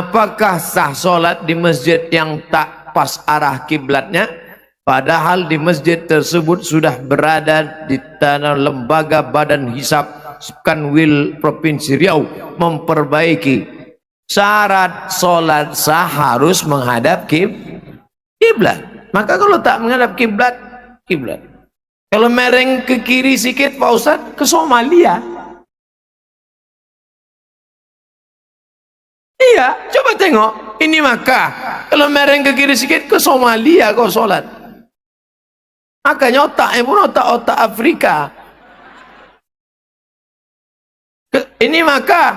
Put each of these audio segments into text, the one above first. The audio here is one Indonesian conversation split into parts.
apakah sah sholat di masjid yang tak pas arah kiblatnya? Padahal di masjid tersebut sudah berada di tanah lembaga Badan Hisab Kanwil Provinsi Riau memperbaiki syarat sholat sah harus menghadap kiblat. Maka kalau tak menghadap kiblat, kalau mereng ke kiri sikit Pak Ustadz, ke Somalia. Iya, coba tengok. Ini Makkah. Kalau mereng ke kiri sikit, ke Somalia kau sholat. Makanya otaknya pun otak Afrika. Ini Makkah,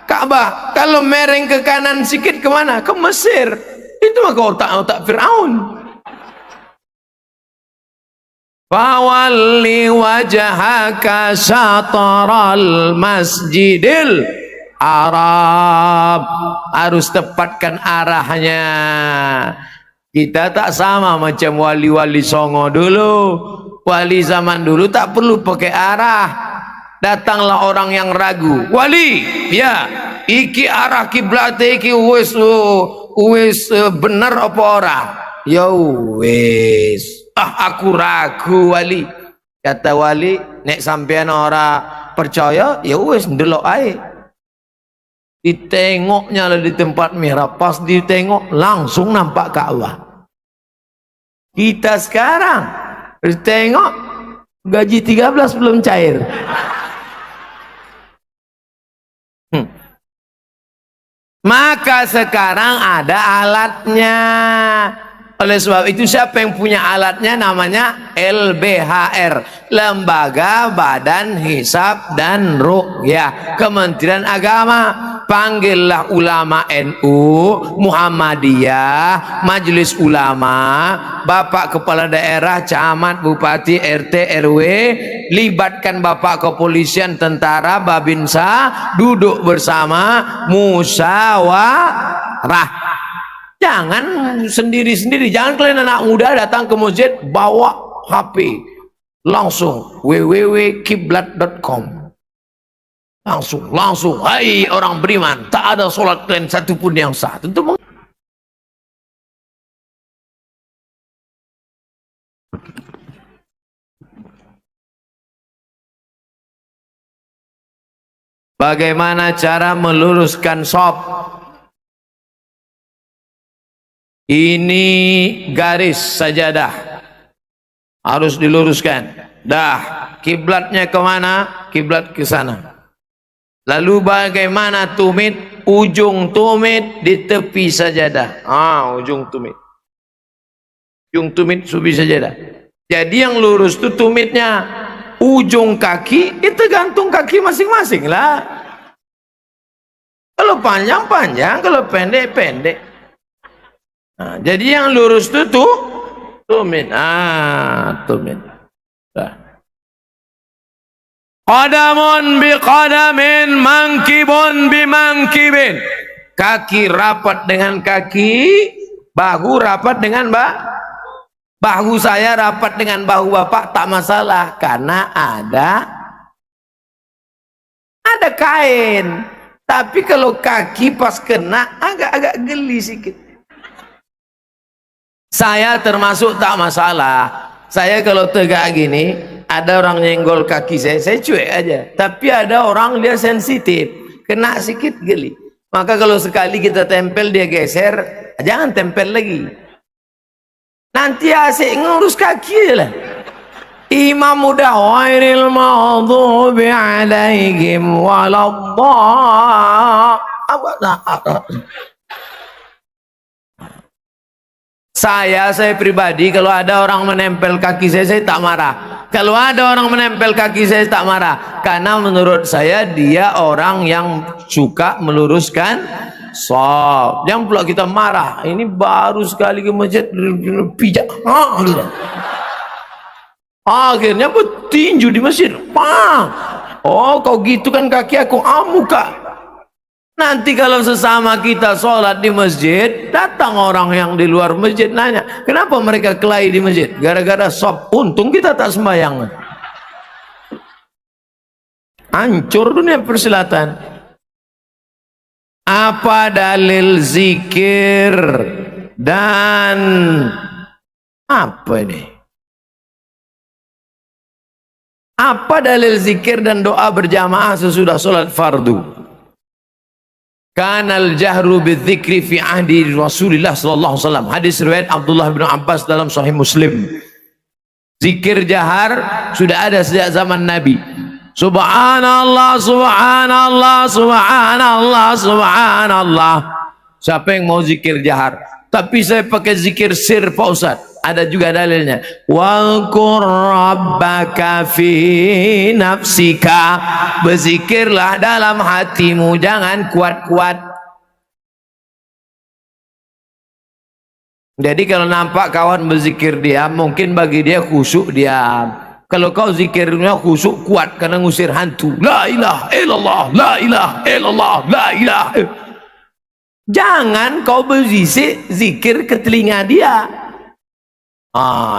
Ka'bah. Kalau mereng ke kanan sikit, kemana? Ke Mesir. Itu maka otak Fir'aun. Fawalli wajhaka syatral masjidil Arab, harus tepatkan arahnya. Kita tak sama macam wali-wali songo dulu. Wali zaman dulu tak perlu pakai arah. Datanglah orang yang ragu, wali, ya, iki arah kiblat iki wis bener apa ora? Ya wis. Aku ragu wali. Kata wali, nek sampean ora percaya, ya wis ndelok ae. Ditengoknya lah di tempat mihrab, pas ditengok langsung nampak Ka'bah. Kita sekarang ditengok gaji 13 belum cair. Maka sekarang ada alatnya. Oleh sebab itu siapa yang punya alatnya? Namanya LBHR, Lembaga Badan Hisab dan Ruqyah, Kementerian Agama. Panggillah ulama NU, Muhammadiyah, Majelis Ulama, Bapak Kepala Daerah, Camat, Bupati, RT, RW, libatkan Bapak Kepolisian, Tentara, Babinsa, duduk bersama, musyawarah. Jangan sendiri-sendiri. Jangan kalian anak muda datang ke masjid bawa HP langsung www.kiblat.com langsung hai orang beriman, tak ada solat kalian satupun yang sah. Tentu bagaimana cara meluruskan shop? Ini garis sajadah harus diluruskan. Dah, kiblatnya kemana? Kiblat ke sana. Lalu bagaimana tumit? Ujung tumit di tepi sajadah. Ujung tumit. Ujung tumit subi sajadah. Jadi yang lurus itu tumitnya. Ujung kaki itu gantung kaki masing-masing lah. Kalau panjang-panjang, kalau pendek-pendek. Jadi yang lurus itu tumit. Tumit. Qadamun bi qadamin, mangkibun bi mangkibin. Kaki rapat dengan kaki, bahu rapat dengan bahu saya rapat dengan bahu bapak, tak masalah karena ada kain. Tapi kalau kaki pas kena agak geli sedikit. Saya termasuk tak masalah. Saya kalau tegak gini, ada orang nyenggol kaki saya cuek aja. Tapi ada orang dia sensitif, kena sedikit geli. Maka kalau sekali kita tempel dia geser, jangan tempel lagi. Nanti asik ngurus kaki aja lah. Imam udah ghairil maghdubi alaihim waladdallin. Saya pribadi kalau ada orang menempel kaki saya tak marah. Kalau ada orang menempel kaki saya tak marah, karena menurut saya dia orang yang suka meluruskan shop. Jangan pula kita marah. Ini baru sekali ke masjid pijak. Akhirnya bertinju di masjid. Oh, kau gitu kan kaki aku, muka. Nanti kalau sesama kita sholat di masjid, datang orang yang di luar masjid nanya, kenapa mereka kelahi di masjid? Gara-gara shop. Untung kita tak sembahyang. Hancur dunia persilatan. Apa dalil zikir dan apa ini? Apa dalil zikir dan doa berjamaah sesudah solat fardu? Kanal jahru bidzikri fi ahdi Rasulillah sallallahu alaihi wasallam. Hadis riwayat Abdullah bin Abbas dalam Sahih Muslim. Zikir jahar sudah ada sejak zaman Nabi. Subhanallah, subhanallah, subhanallah, subhanallah. Siapa yang mau zikir jahar? Tapi saya pakai zikir sir Pak Ustaz. Ada juga dalilnya. Waqur rabbaka fi nafsika. Berzikirlah dalam hatimu, jangan kuat-kuat. Jadi kalau nampak kawan berzikir diam, mungkin bagi dia khusyuk diam. Kalau kau zikirnya khusyuk kuat karena ngusir hantu. La ilaha illallah, la ilaha illallah, la ilaha. Jangan kau berzikir zikir ke telinga dia.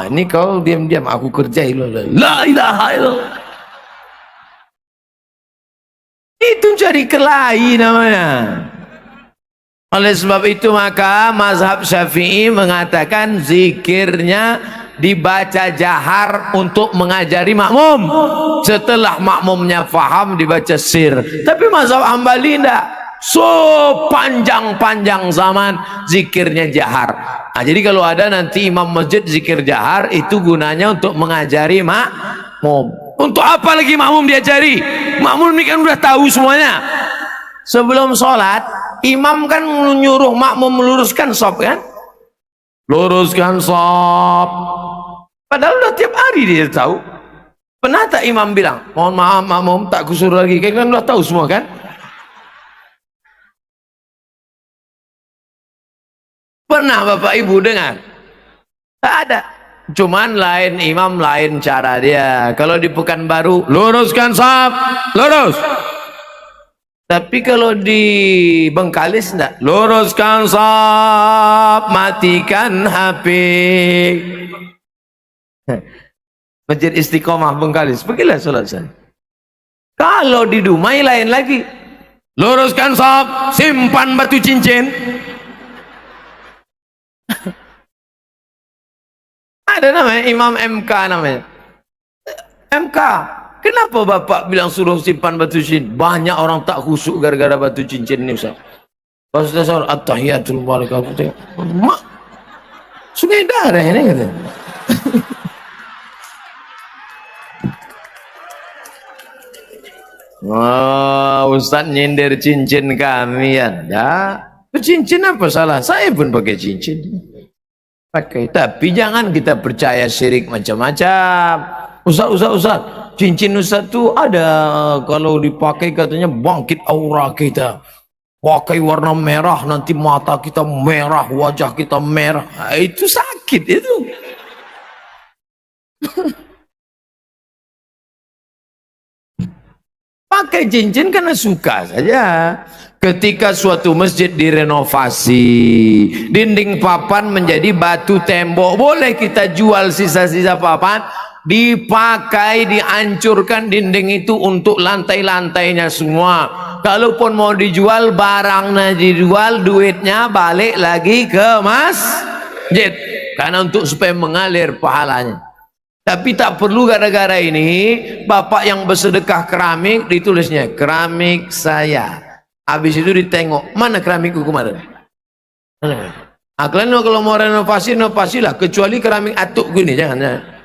Ini kau diam-diam aku kerjain. La ilaha illallah. Itu cari kelahi namanya. Oleh sebab itu maka mazhab Syafi'i mengatakan zikirnya dibaca jahar untuk mengajari makmum. Setelah makmumnya faham dibaca sir. Tapi mazhab Hambali tidak. Panjang-panjang zaman zikirnya jahar. Jadi kalau ada nanti imam masjid zikir jahar, itu gunanya untuk mengajari makmum. Untuk apa lagi makmum diajari? Makmum ini kan udah tahu semuanya. Sebelum sholat, imam kan menyuruh makmum meluruskan shaf kan? Luruskan shaf. Padahal udah tiap hari dia tahu. Pernah tak imam bilang, mohon maaf makmum tak kusuruh lagi, kan udah tahu semua kan? Pernah Bapak Ibu dengar? Tak ada. Cuman lain imam, lain cara dia. Kalau di Pekanbaru, luruskan shaf, lurus. Tapi kalau di Bengkalis enggak, luruskan shaf, matikan HP. Masjid Istiqomah Bengkalis, pergilah sholat sana. Kalau di Dumai lain lagi, luruskan shaf, simpan batu cincin. Ada namanya Imam MK namanya. MK. Kenapa Bapak bilang suruh simpan batu cincin? Banyak orang tak khusyuk gara-gara batu cincin ini Ustaz. Pas Ustaz at-tahiyatul barakatuh. Mak. Sungai darah ini kata. Wah, Ustaz nyindir cincin kami ya. Cincin apa salah? Saya pun pakai cincin. Pakai, tapi jangan kita percaya syirik macam-macam. Ustaz, cincin Ustaz tu ada kalau dipakai katanya bangkit aura kita. Pakai warna merah nanti mata kita merah, wajah kita merah. Itu sakit itu. Pakai cincin karena suka saja. Ketika suatu masjid direnovasi, dinding papan menjadi batu tembok, boleh kita jual sisa-sisa papan, dipakai, dihancurkan dinding itu untuk lantai-lantainya semua. Kalaupun mau dijual, barangnya dijual, duitnya balik lagi ke masjid. Karena untuk supaya mengalir pahalanya. Tapi tak perlu gara-gara ini, bapak yang bersedekah keramik, ditulisnya, keramik saya. Habis itu ditengok, mana keramikku kemarin? Kalian kalau mau renovasi, renovasilah. Kecuali keramik atuk gini, jangan.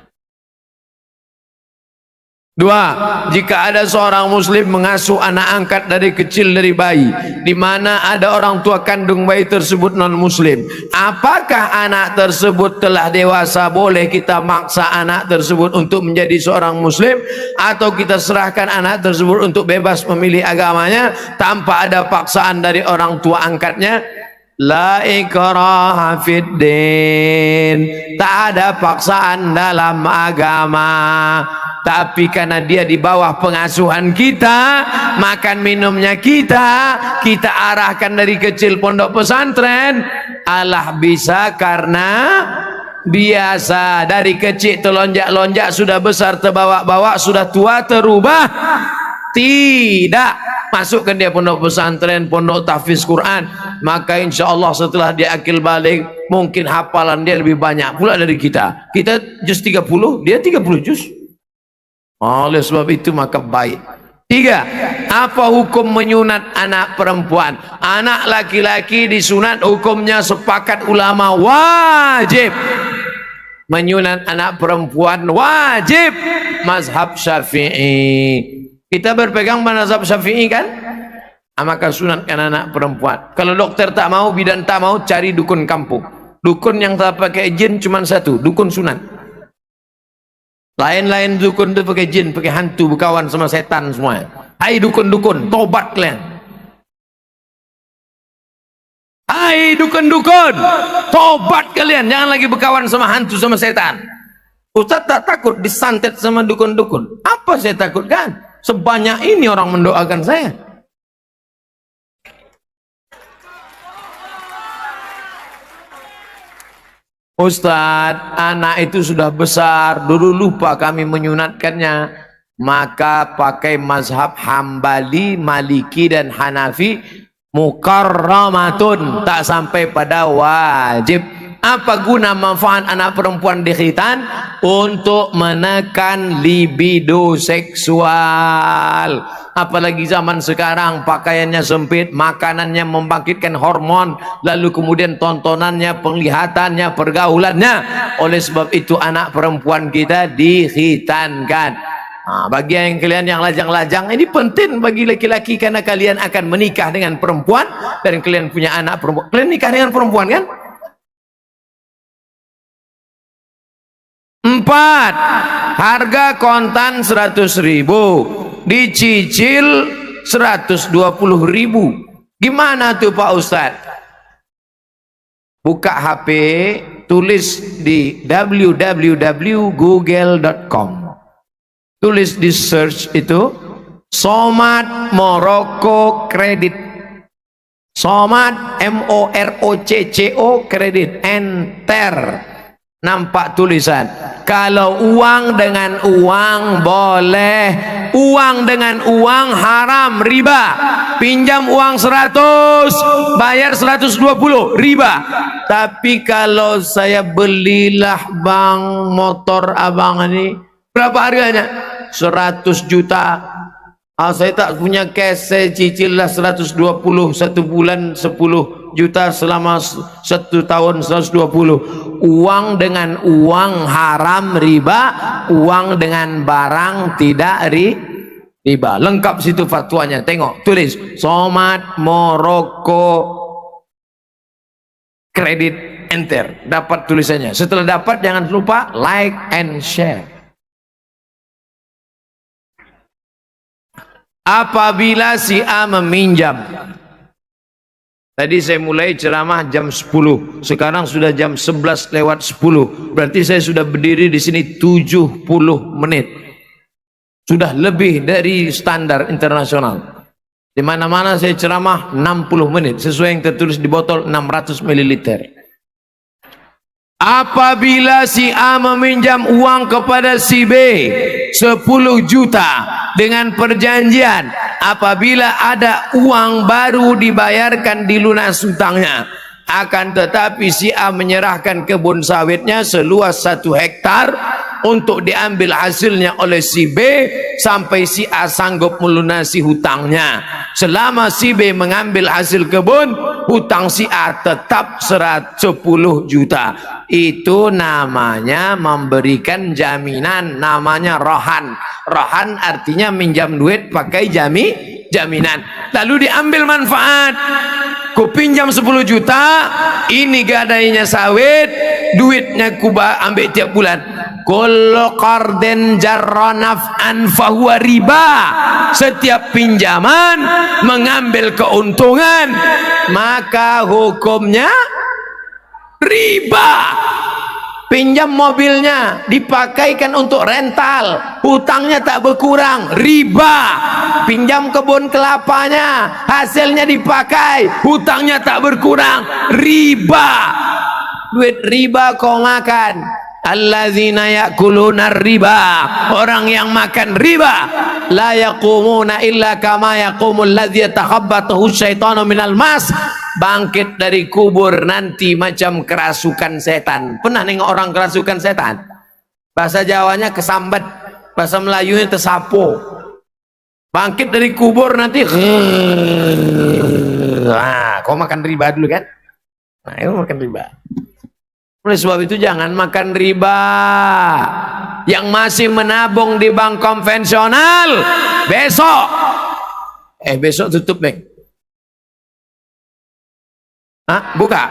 Dua, jika ada seorang muslim mengasuh anak angkat dari kecil dari bayi, di mana ada orang tua kandung bayi tersebut non muslim, apakah anak tersebut telah dewasa? Boleh kita maksa anak tersebut untuk menjadi seorang muslim, atau kita serahkan anak tersebut untuk bebas memilih agamanya tanpa ada paksaan dari orang tua angkatnya? La ikraha fid din, tak ada paksaan dalam agama. Tapi karena dia di bawah pengasuhan kita, makan minumnya kita arahkan dari kecil pondok pesantren, Allah bisa karena biasa. Dari kecil terlonjak-lonjak, sudah besar terbawa-bawa, sudah tua terubah. Tidak, masukkan dia pondok pesantren, pondok tahfiz Quran, maka insya Allah setelah dia akil balik, mungkin hafalan dia lebih banyak pula dari kita. Kita juz 30, dia 30 juz. Oleh sebab itu maka baik. 3. Apa hukum menyunat anak perempuan? Anak laki-laki disunat hukumnya sepakat ulama wajib. Menyunat anak perempuan wajib. Mazhab Syafi'i. Kita berpegang mazhab Syafi'i kan? Maka sunatkan anak perempuan. Kalau dokter tak mau, bidan tak mau, cari dukun kampung. Dukun yang tak pakai jin cuma satu, dukun sunat. Lain-lain dukun tu pakai jin, pakai hantu, berkawan sama setan semua. Hai dukun-dukun, tobat kalian. Hai dukun-dukun, tobat kalian. Jangan lagi berkawan sama hantu, sama setan. Ustaz tak takut disantet sama dukun-dukun. Apa saya takutkan? Sebanyak ini orang mendoakan saya. Ustaz, anak itu sudah besar, dulu lupa kami menyunatkannya, maka pakai mazhab Hambali, Maliki dan Hanafi, mukarramatun, tak sampai pada wajib. Apa guna manfaat anak perempuan dikhitan? Untuk menekan libido seksual. Apalagi zaman sekarang pakaiannya sempit, makanannya membangkitkan hormon, lalu kemudian tontonannya, penglihatannya, pergaulannya. Oleh sebab itu anak perempuan kita dikhitankan. Bagi yang kalian yang lajang-lajang, ini penting bagi laki-laki karena kalian akan menikah dengan perempuan dan kalian punya anak perempuan. Kalian nikah dengan perempuan kan? 4. Harga kontan 100.000, dicicil 120.000. Gimana tuh Pak Ustadz? Buka HP, tulis di www.google.com, tulis di search itu Somad Morocco Credit. Somad MOROCCO Credit. Enter. Nampak tulisan, kalau uang dengan uang boleh, uang dengan uang haram, riba. Pinjam uang 100, bayar 120, riba. Tapi kalau saya belilah bang motor abang ini, berapa harganya? 100 juta. Saya tak punya cash, saya cicil lah 120, satu bulan 10 juta, selama 1 tahun 120. Uang dengan uang haram, riba. Uang dengan barang tidak riba. Lengkap situ fatwanya. Tengok, tulis Somad Morocco Credit, enter. Dapat tulisannya. Setelah dapat jangan lupa like and share. Apabila si A meminjam, tadi saya mulai ceramah jam 10, sekarang sudah jam 11 lewat 10, berarti saya sudah berdiri di sini 70 menit. Sudah lebih dari standar internasional. Di mana-mana saya ceramah 60 menit, sesuai yang tertulis di botol 600 ml. Apabila si A meminjam uang kepada si B 10 juta dengan perjanjian, apabila ada uang baru dibayarkan dilunas hutangnya. Akan tetapi si A menyerahkan kebun sawitnya seluas 1 hektar untuk diambil hasilnya oleh si B sampai si A sanggup melunasi hutangnya. Selama si B mengambil hasil kebun, hutang si A tetap 10 juta. Itu namanya memberikan jaminan, namanya rohan. Rohan artinya minjam duit pakai jaminan. Lalu diambil manfaat. Ku pinjam 10 juta, ini gadainya sawit, duitnya ku ambil tiap bulan. Kullu qardin jarra naf'an fahuwa riba. Setiap pinjaman mengambil keuntungan, maka hukumnya riba. Pinjam mobilnya dipakaikan untuk rental, hutangnya tak berkurang, riba. Pinjam kebun kelapanya, hasilnya dipakai, hutangnya tak berkurang, riba. Duit riba kau makan. alladzina ya'kuluna riba, orang yang makan riba, la yaqumuna illa kama yaqumul ladzi yatakhabbathu syaitanu minal mas, bangkit dari kubur nanti macam kerasukan setan. Pernah nengok orang kerasukan setan? Bahasa Jawanya kesambat, bahasa Melayunya tersapo. Bangkit dari kubur nanti kau makan riba dulu kan? Nah, itu makan riba. Oleh sebab itu jangan makan riba. Yang masih menabung di bank konvensional, besok tutup bank. Buka.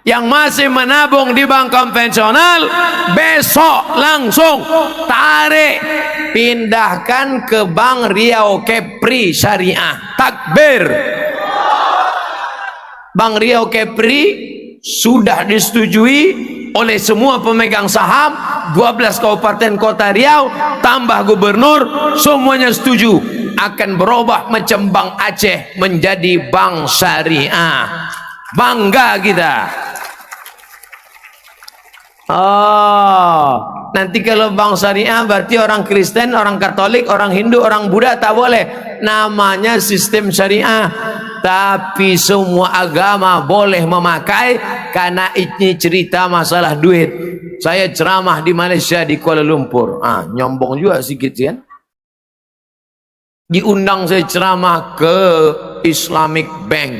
Yang masih menabung di bank konvensional, besok langsung tarik, pindahkan ke Bank Riau Kepri Syariah. Takbir. Bank Riau Kepri sudah disetujui oleh semua pemegang saham 12 kabupaten kota Riau tambah gubernur, semuanya setuju akan berubah macam Bank Aceh menjadi bank syariah. Bangga kita. Nanti kalau bank syariah berarti orang Kristen, orang Katolik, orang Hindu, orang Buddha tak boleh. Namanya sistem syariah. Tapi semua agama boleh memakai, karena ini cerita masalah duit. Saya ceramah di Malaysia, di Kuala Lumpur. Nyombong juga sedikit kan. Diundang saya ceramah ke Islamic Bank,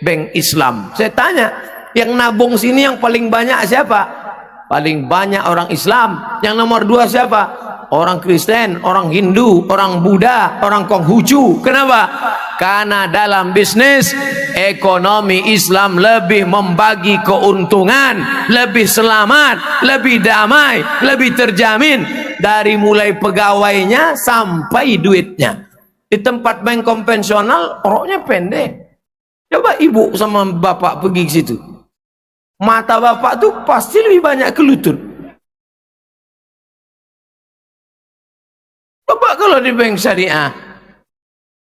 Bank Islam. Saya tanya, yang nabung sini yang paling banyak siapa? Paling banyak orang Islam. Yang nomor 2 siapa? Orang Kristen, orang Hindu, orang Buddha, orang Konghucu. Kenapa? Karena dalam bisnis ekonomi Islam lebih membagi keuntungan, lebih selamat, lebih damai, lebih terjamin dari mulai pegawainya sampai duitnya. Di tempat bank konvensional orangnya pendek. Coba ibu sama bapak pergi ke situ, mata bapak tuh pasti lebih banyak ke lutut. Bapak kalau di bank syariah,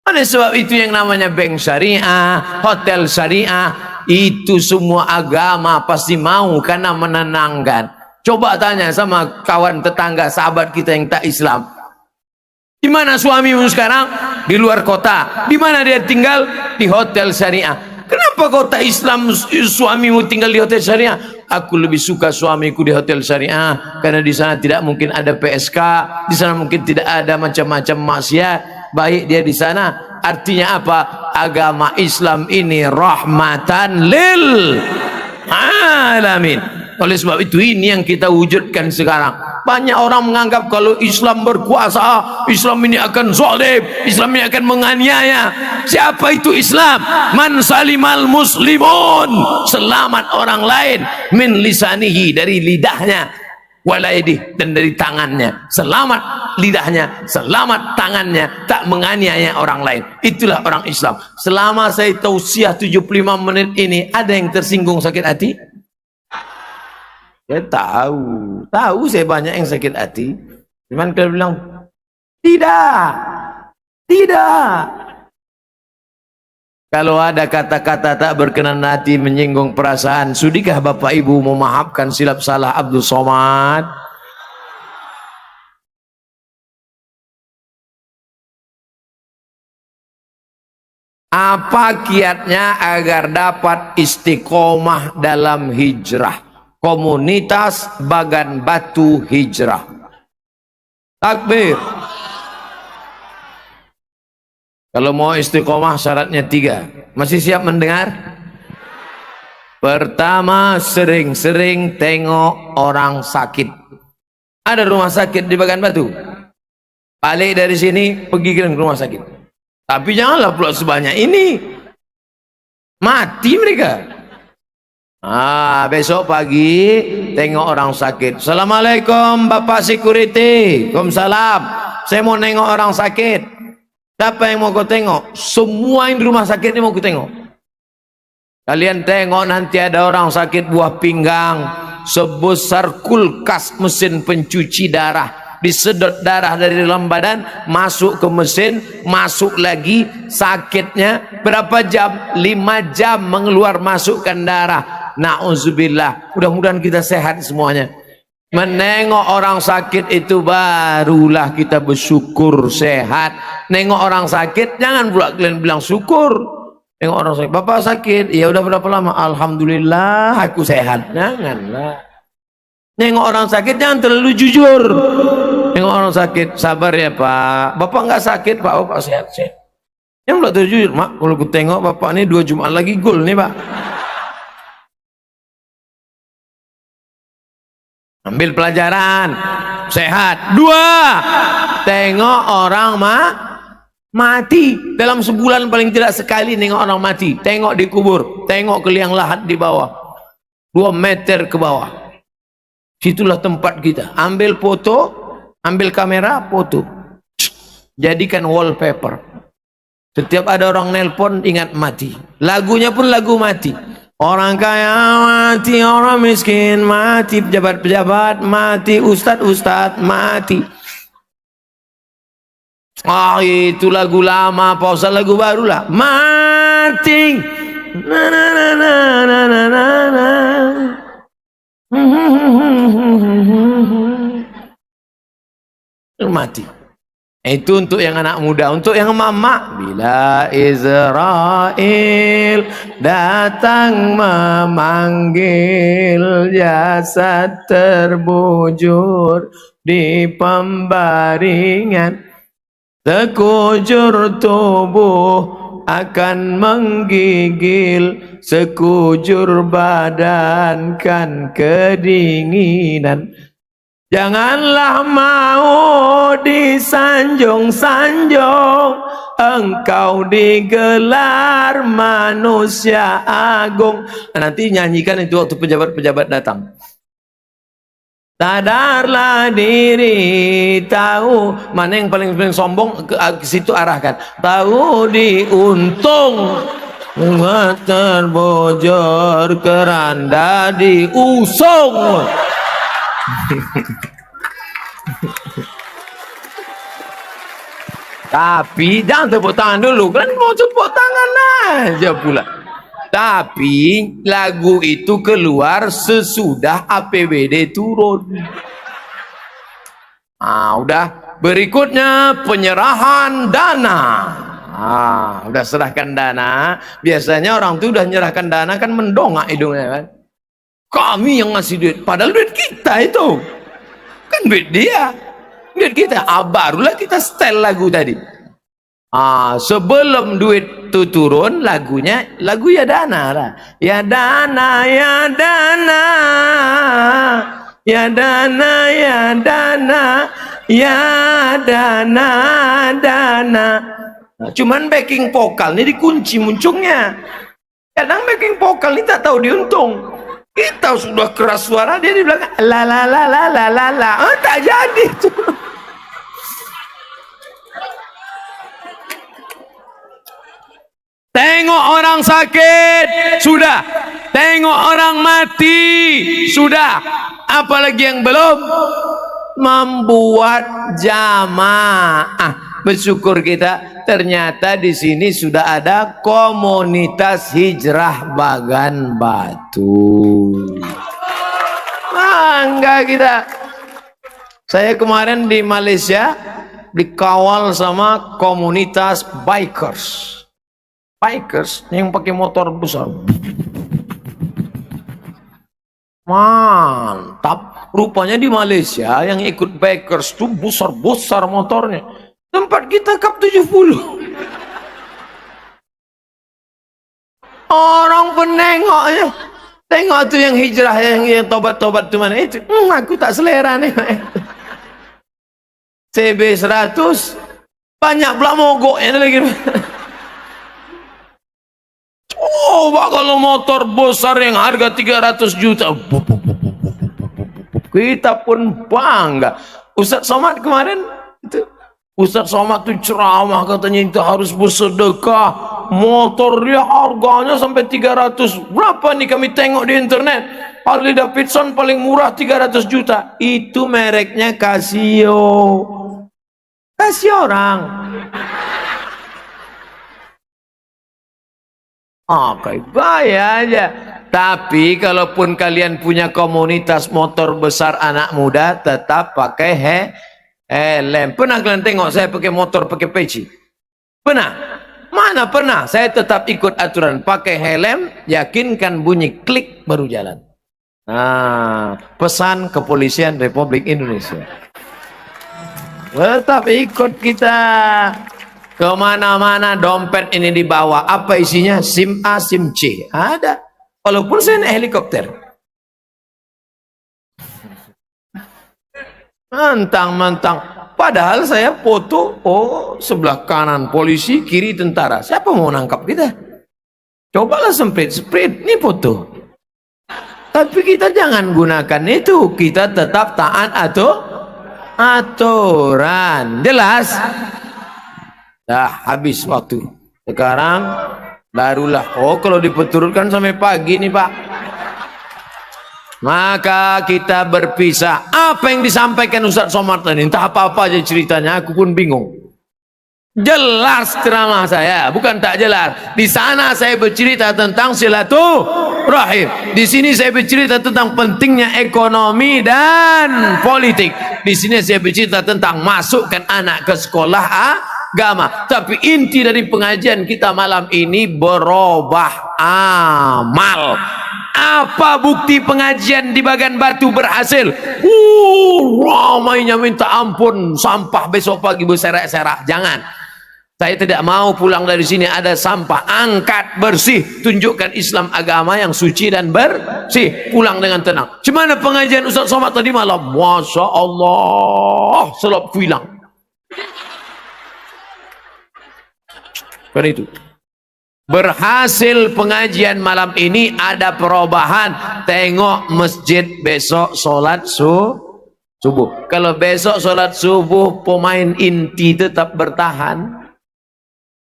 oleh sebab itu yang namanya bank syariah, hotel syariah, itu semua agama pasti mau karena menenangkan. Coba tanya sama kawan tetangga, sahabat kita yang tak Islam. Di mana suamimu sekarang? Di luar kota. Di mana dia tinggal? Di hotel syariah. Kenapa kau tak Islam, suamimu tinggal di hotel syariah? Aku lebih suka suamiku di hotel syariah karena di sana tidak mungkin ada PSK, di sana mungkin tidak ada macam-macam maksiat. Baik dia di sana. Artinya apa? Agama Islam ini rahmatan lil alamin. Oleh sebab itu ini yang kita wujudkan sekarang. Banyak orang menganggap kalau Islam berkuasa, Islam ini akan zalim, Islam ini akan menganiaya. Siapa itu Islam? Man salimal muslimun, selamat orang lain, min lisanihi, dari lidahnya, walaidih, dan dari tangannya. Selamat lidahnya, selamat tangannya, tak menganiaya orang lain. Itulah orang Islam. Selama saya tausiah 75 menit ini, ada yang tersinggung sakit hati? Saya tahu saya banyak yang sakit hati. Cuman kalau bilang tidak. Kalau ada kata-kata tak berkenan hati menyinggung perasaan, sudikah Bapak Ibu memaafkan silap salah Abdul Somad? Apa kiatnya agar dapat istiqomah dalam hijrah? Komunitas Bagan Batu Hijrah. Takbir. Kalau mau istiqomah syaratnya 3. Masih siap mendengar? Pertama, sering-sering tengok orang sakit. Ada rumah sakit di Bagan Batu? Balik dari sini pergi ke rumah sakit. Tapi janganlah pula sebanyak ini. Mati mereka. Besok pagi tengok orang sakit. Assalamualaikum Bapak Security. Waalaikumsalam. Saya mau nengok orang sakit. Siapa yang mau kau tengok? Semua yang di rumah sakit ini mau kau tengok. Kalian tengok nanti ada orang sakit buah pinggang sebesar kulkas mesin pencuci darah. Disedot darah dari dalam badan, masuk ke mesin, masuk lagi. Sakitnya berapa jam? 5 jam mengeluar masukkan darah. Na'udzubillah. Mudah-mudahan kita sehat semuanya. Menengok orang sakit itu barulah kita bersyukur sehat. Nengok orang sakit jangan pula kalian bilang syukur. Nengok orang sakit, bapak sakit, ya udah berapa lama? Alhamdulillah aku sehat. Janganlah. Nengok orang sakit jangan terlalu jujur. Nengok orang sakit, sabar ya pak. Bapak nggak sakit pak, bapak sehat. Yang belum terjujur, mak. Kalau aku tengok bapak ini 2 Jumat lagi gol nih pak. Ambil pelajaran, sehat. 2, tengok orang mati. Dalam sebulan paling tidak sekali nengok orang mati. Tengok di kubur, tengok ke liang lahat di bawah, 2 meter ke bawah. Situlah tempat kita. Ambil foto, ambil kamera, foto. Jadikan wallpaper. Setiap ada orang nelpon ingat mati. Lagunya pun lagu mati. Orang kaya mati, orang miskin mati, pejabat-pejabat mati, ustad-ustad mati. Oh itu lagu lama, pausa lagu baru lah. Mati. Na na na na na na na na. Mati. Itu untuk yang anak muda. Untuk yang mama, bila Israel datang memanggil, jasad terbujur di pembaringan, sekujur tubuh akan menggigil, sekujur badan kan kedinginan. Janganlah mau disanjung-sanjung, engkau digelar manusia agung. Nanti nyanyikan itu waktu pejabat-pejabat datang. Sadarlah diri, tahu mana yang paling sombong, ke situ arahkan. Tahu diuntung, terbojor keranda diusung. Tapi jangan tepuk tangan dulu, kan mau tepuk tangan aja pula. Tapi lagu itu keluar sesudah APBD turun. Udah berikutnya penyerahan dana. Udah serahkan dana. Biasanya orang tuh udah nyerahkan dana kan mendongak hidungnya kan. Kami yang ngasih duit, padahal duit kita itu. Kan duit dia. Duit kita. Barulah kita setel lagu tadi. Sebelum duit itu turun, lagunya lagu ya dana lah. Ya dana, ya dana. Ya dana, ya dana. Ya dana, dana. Cuman backing vokal ini dikunci muncungnya. Kadang backing vokal ini tak tahu diuntung. Kita sudah keras suara, dia di belakang la la la la la la la. Tak jadi tuh. Tengok orang sakit sudah, tengok orang mati sudah, apalagi yang belum membuat jamaah. Bersyukur kita, ternyata di sini sudah ada komunitas hijrah Bagan Batu. Bangga kita. Saya kemarin di Malaysia dikawal sama komunitas bikers. Bikers yang pakai motor besar. Mantap. Rupanya di Malaysia yang ikut bikers tuh besar-besar motornya. Tempat kita kap 70. Orang penengoknya, tengok tuh yang hijrah, yang tobat-tobat tuh mana itu. Aku tak selera nih. CB 100 banyak pula mogoknya lagi. Coba kalau motor besar yang harga 300 juta. Kita pun bangga. Ustaz Somad kemarin itu, Ustaz Somad tuh ceramah katanya itu harus bersedekah. Motor dia harganya sampai 300. Berapa nih kami tengok di internet? Harley Davidson paling murah 300 juta. Itu mereknya Casio. Kasih orang. Pakai gaya aja. Tapi kalaupun kalian punya komunitas motor besar anak muda, tetap pakai helm. Pernah kalian tengok saya pakai motor pakai peci? Pernah? Mana pernah? Saya tetap ikut aturan pakai helm, yakinkan bunyi klik baru jalan. Nah, pesan Kepolisian Republik Indonesia. Tetap ikut kita. Kemana-mana dompet ini dibawa. Apa isinya? SIM A, SIM C. Ada. Walaupun saya naik helikopter. Mentang-mentang. Padahal saya foto, oh sebelah kanan polisi, kiri tentara. Siapa mau nangkap kita? Cobalah semprit-semprit, ini foto. Tapi kita jangan gunakan itu. Kita tetap taat atau aturan. Jelas? Dah habis waktu. Sekarang barulah. Oh kalau dipeturutkan sampai pagi nih Pak. Maka kita berpisah. Apa yang disampaikan Ustaz Somad tadi? Entah apa-apa aja ceritanya, aku pun bingung. Jelas ceramah saya, bukan tak jelas. Di sana saya bercerita tentang silaturahim. Di sini saya bercerita tentang pentingnya ekonomi dan politik. Di sini saya bercerita tentang masukkan anak ke sekolah agama. Tapi inti dari pengajian kita malam ini berubah amal. Apa bukti pengajian di Bagan Batu berhasil? Ramainya minta ampun, sampah besok pagi berserak-serak. Jangan. Saya tidak mau pulang dari sini ada sampah. Angkat bersih, tunjukkan Islam agama yang suci dan bersih. Pulang dengan tenang. Gimana pengajian Ustaz Somad tadi malam? Masya Allah, selop hilang. Kan itu. Berhasil pengajian malam ini, ada perubahan. Tengok masjid besok solat subuh. Kalau besok solat subuh pemain inti tetap bertahan.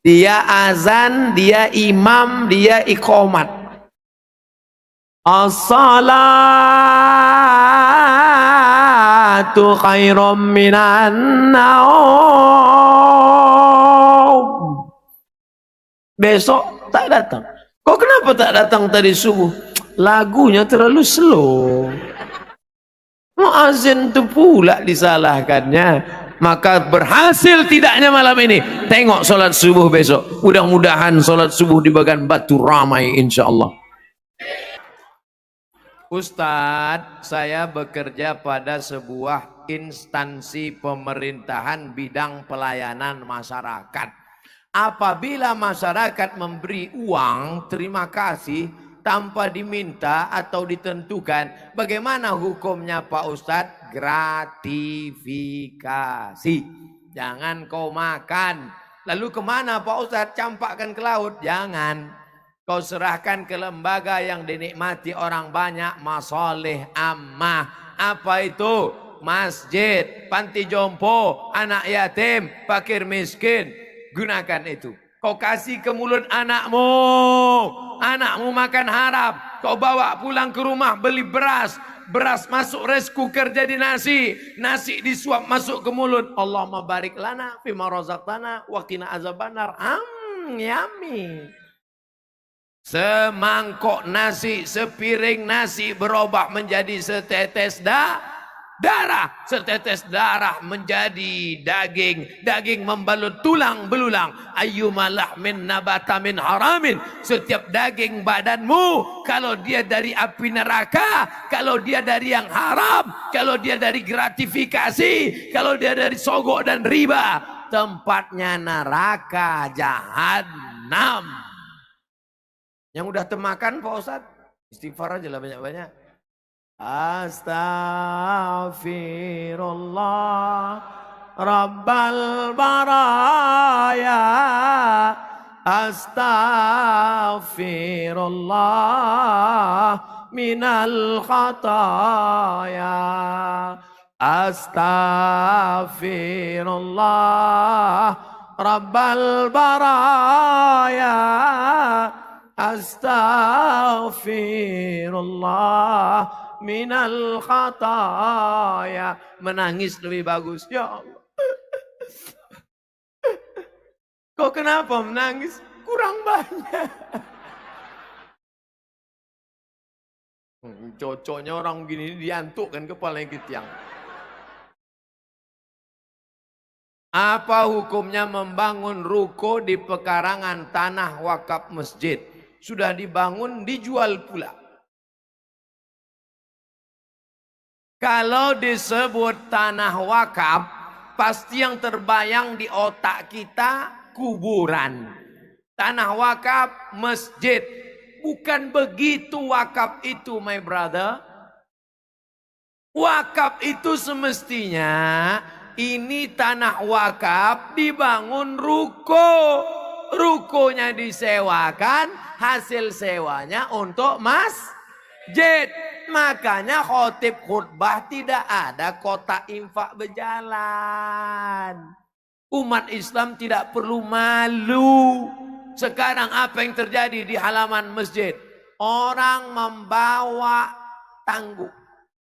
Dia azan, dia imam, dia iqamat. As-salatu khairum minan naum. Besok tak datang. Kok kenapa tak datang tadi subuh? Lagunya terlalu slow. Muazzin itu pula disalahkannya. Maka berhasil tidaknya malam ini. Tengok solat subuh besok. Mudah-mudahan solat subuh di Bagan Batu ramai insya-Allah. Ustadz, saya bekerja pada sebuah instansi pemerintahan bidang pelayanan masyarakat. Apabila masyarakat memberi uang terima kasih tanpa diminta atau ditentukan, bagaimana hukumnya Pak Ustadz? Gratifikasi. Jangan kau makan lalu kemana Pak Ustadz? Campakkan ke laut. Jangan. Kau serahkan ke lembaga yang dinikmati orang banyak, masoleh ammah. Apa itu? Masjid, panti jompo, anak yatim, fakir miskin. Gunakan itu. Kau kasih ke mulut anakmu. Anakmu makan haram. Kau bawa pulang ke rumah beli beras. Beras masuk rice cooker jadi nasi. Nasi disuap masuk ke mulut. Allahumma barik lana fima razaqtana wa qina azabannar. Yummy. Semangkok nasi, sepiring nasi berubah menjadi setetes darah. Setetes darah menjadi daging. Daging membalut tulang belulang. Ayyuma lahmin nabata min haramin. Setiap daging badanmu, kalau dia dari api neraka, kalau dia dari yang haram, kalau dia dari gratifikasi, kalau dia dari sogok dan riba, tempatnya neraka jahanam. Yang udah temakan Pak Ustadz, istighfar aja lah banyak-banyak. Astaghfirullah Rabbal baraya. Astaghfirullah minal khataya. Astaghfirullah Rabbal baraya. Astaghfirullah minal khataya. Menangis lebih bagus. Ya Allah. Kok kenapa menangis? Kurang banyak. Cocoknya orang gini diantukkan kepala yang ketiang. Apa hukumnya membangun ruko di pekarangan tanah wakaf masjid? Sudah dibangun, dijual pula. Kalau disebut tanah wakaf, pasti yang terbayang di otak kita kuburan. Tanah wakaf masjid. Bukan begitu wakaf itu, my brother. Wakaf itu semestinya ini tanah wakaf dibangun ruko. Rukonya disewakan, hasil sewanya untuk masjid. Makanya khotib khutbah tidak ada kotak infak berjalan. Umat Islam tidak perlu malu. Sekarang apa yang terjadi di halaman masjid? Orang membawa tangguk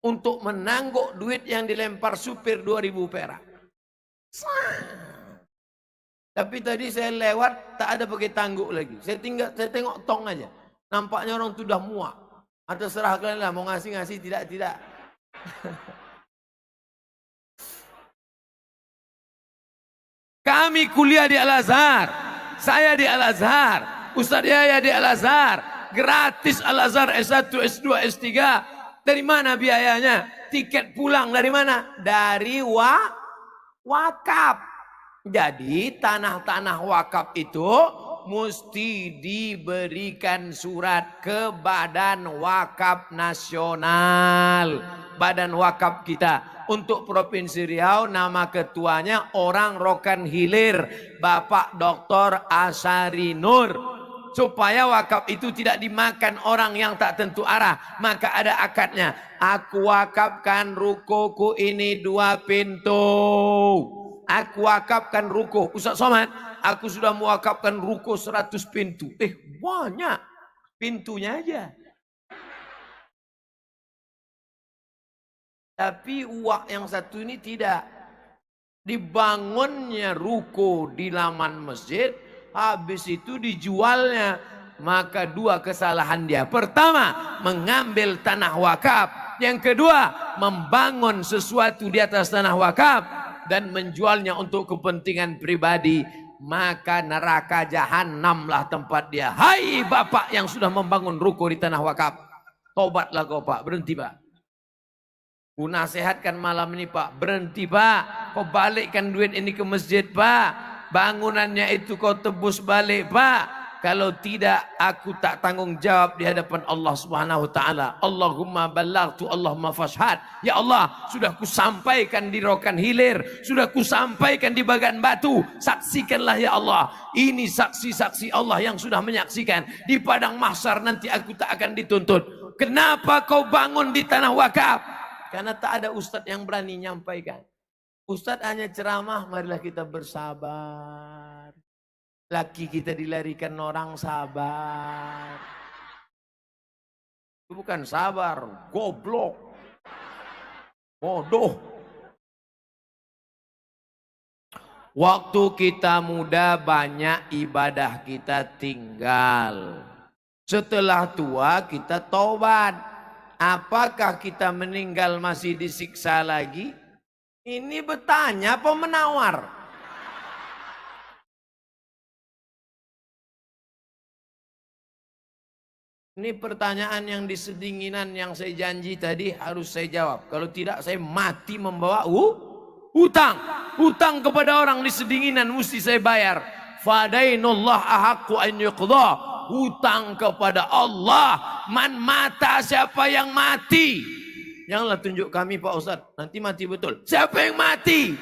untuk menangguk duit yang dilempar supir 2.000 perak. Tapi tadi saya lewat tak ada pakai tangguk lagi. Saya tengok tong aja. Nampaknya orang itu sudah muak. Atau serah kalian lah mau ngasih tidak. Kami kuliah di Al-Azhar. Saya di Al-Azhar. Ustaz Yahya di Al-Azhar. Gratis Al-Azhar S1, S2, S3. Dari mana biayanya? Tiket pulang dari mana? Dari wakaf. Jadi tanah-tanah wakaf itu mesti diberikan surat ke Badan Wakaf Nasional. Badan wakaf kita. Untuk Provinsi Riau nama ketuanya orang Rokan Hilir, Bapak Dr. Asari Nur. Supaya wakaf itu tidak dimakan orang yang tak tentu arah. Maka ada akadnya. Aku wakafkan rukoku ini 2 pintu. Aku wakafkan ruko. Ustaz Somad, aku sudah mewakafkan ruko 100 pintu. Banyak. Pintunya aja. Tapi uak yang satu ini tidak. Dibangunnya ruko di laman masjid, habis itu dijualnya. Maka 2 kesalahan dia. Pertama, mengambil tanah wakaf. Yang kedua, membangun sesuatu di atas tanah wakaf dan menjualnya untuk kepentingan pribadi. Maka neraka jahanamlah tempat dia. Hai bapak yang sudah membangun ruko di tanah wakaf, tobatlah kau pak, berhenti pak. Ku nasihatkan malam ini pak, berhenti pak. Kau balikkan duit ini ke masjid pak. Bangunannya itu kau tebus balik pak. Kalau tidak aku tak tanggung jawab di hadapan Allah Subhanahu wa taala. Allahumma ballaghtu Allahumma fashhad. Ya Allah, sudah ku sampaikan di Rokan Hilir, sudah ku sampaikan di Bagan Batu. Saksikanlah ya Allah. Ini saksi-saksi Allah yang sudah menyaksikan. Di padang mahsyar nanti aku tak akan dituntut. Kenapa kau bangun di tanah wakaf? Karena tak ada ustadz yang berani nyampaikan. Ustadz hanya ceramah, marilah kita bersabar. Laki kita dilarikan orang, sabar. Itu bukan sabar, goblok. Bodoh. Waktu kita muda banyak ibadah kita tinggal. Setelah tua kita taubat. Apakah kita meninggal masih disiksa lagi? Ini bertanya apa menawar? Ini pertanyaan yang disedinginan yang saya janji tadi harus saya jawab. Kalau tidak saya mati membawa hutang. Hutang kepada orang di sedinginan mesti saya bayar. Fadainullah ahaqqu an yuqdha. Hutang kepada Allah. Man mata, siapa yang mati? Janganlah tunjuk kami Pak Ustadz, nanti mati betul. Siapa yang mati?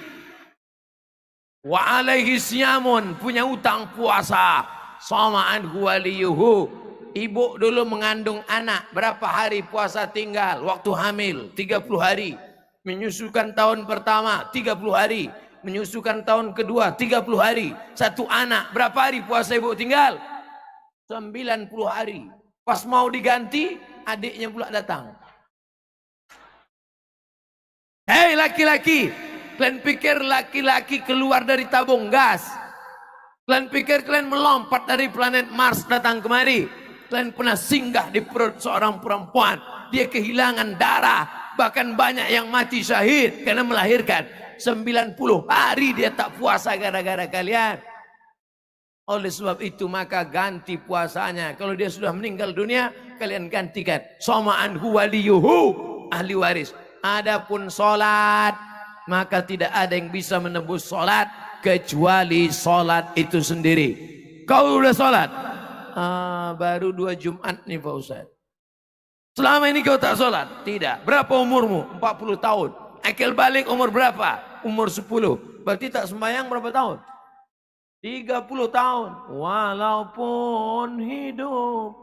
Wa alaihi siyamun, punya hutang puasa. Sama'an waliyuhu. Ibu dulu mengandung anak, berapa hari puasa tinggal? Waktu hamil 30 hari. Menyusukan tahun pertama 30 hari. Menyusukan tahun kedua 30 hari. Satu anak, berapa hari puasa ibu tinggal? 90 hari. Pas mau diganti, adiknya pula datang. Hei laki-laki, kalian pikir laki-laki keluar dari tabung gas? Kalian pikir kalian melompat dari planet Mars datang kemari? Kalian pernah singgah di perut seorang perempuan, dia kehilangan darah, bahkan banyak yang mati syahid karena melahirkan. 90 hari dia tak puasa gara-gara kalian. Oleh sebab itu maka ganti puasanya. Kalau dia sudah meninggal dunia, kalian gantikan. Soma anhu waliyuhu, ahli waris. Adapun solat, maka tidak ada yang bisa menebus solat kecuali solat itu sendiri. Kau udah solat? Baru 2 Jumat nih Pak Ustaz. Selama ini kau tak solat? Tidak. Berapa umurmu? 40 tahun. Akil balik umur berapa? Umur 10. Berarti tak sembahyang berapa tahun? 30 tahun. Walaupun hidup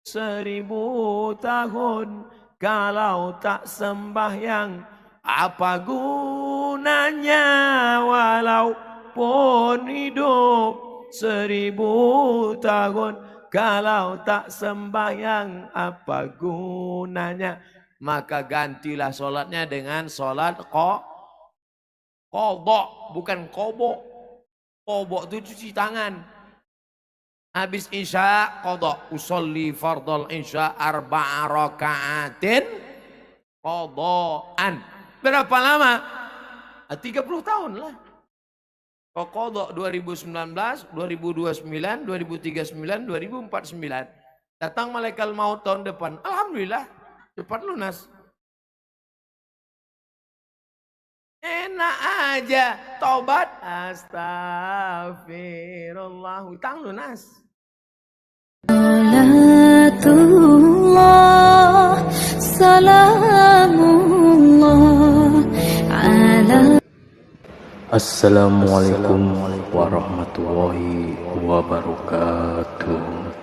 1000 tahun, kalau tak sembahyang apa gunanya? Walaupun hidup 1000 tahun, kalau tak sembahyang apa gunanya? Maka gantilah solatnya dengan solat qodok, bukan kobok. Kobok itu cuci tangan. Habis isya qodok. Usolli fardal isya 4 raka'atin qodokan. Berapa lama? 30 tahun lah. Kau qodok 2019, 2029, 2039, 2049. Datang malaikat maut tahun depan. Alhamdulillah, cepat lunas. Enak aja, tobat, astagfirullah, utang lunas. Salatullah, salamullah ala. Assalamualaikum warahmatullahi wabarakatuh.